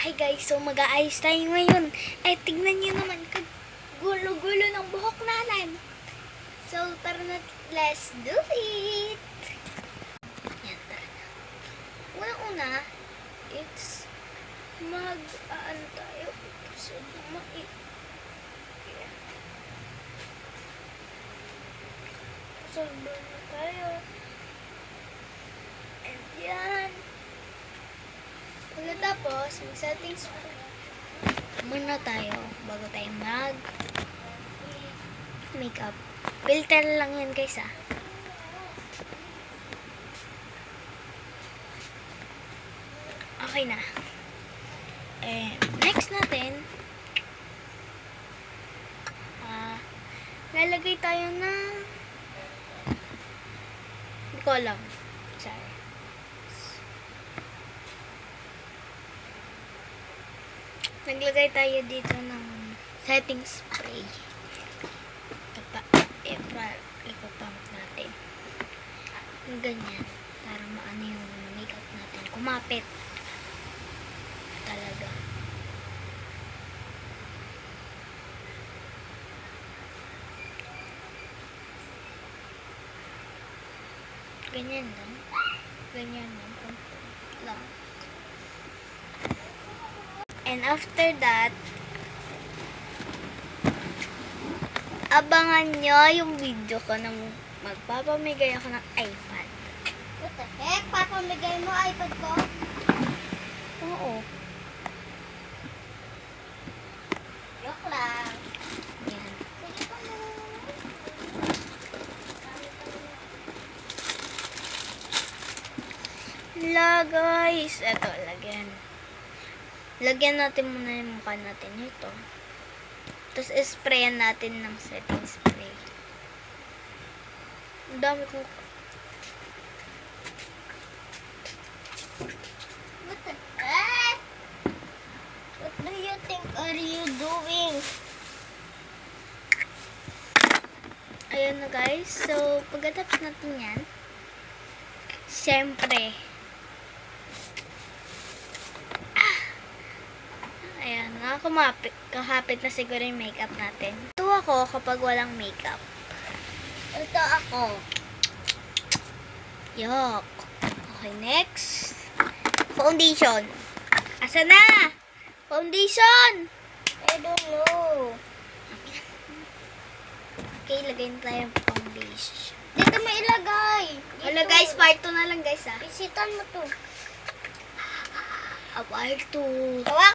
Hi guys, so mag-aayos tayo ngayon. Eh, tignan nyo naman, gulo-gulo ng buhok natin. So, tara na, let's do it! Yan, tara na. Una-una, it's mag-ano tayo. So, solve na tayo. And yan. Pagkatapos, mag-settings muna tayo bago tayo mag-makeup. Filter lang yan guys ah. Okay na. Next natin, lalagay tayo na hindi ko alam. Sorry. Naglagay tayo dito ng setting spray. Ipapump natin. Ganyan. Para maano yung makeup natin. Kumapit. Talaga. Ganyan lang. Ganyan lang. Lang. And after that, abangan nyo yung video ko na magpapamigay ako ng iPad. What the heck? Papamigay mo iPad ko? Oo. Joke lang. Yan. Sige pa mo. Guys. Eto, lagyan natin muna yung mukha natin ito. Tapos, sprayan natin ng setting spray. Ang dami ko. What the heck? What do you think are you doing? Ayan na guys. So, pagkatapos natin yan, syempre, ayan, kakapit na siguro yung makeup natin. Ito ako kapag walang makeup. Ito ako. Yok. Okay, next. Foundation. Asa na? Foundation! I don't know. Okay, lagay na tayo yung foundation. Dito mo ilagay. Wala guys, part 2 na lang guys ah. Isitan mo to. Part 2. Tawa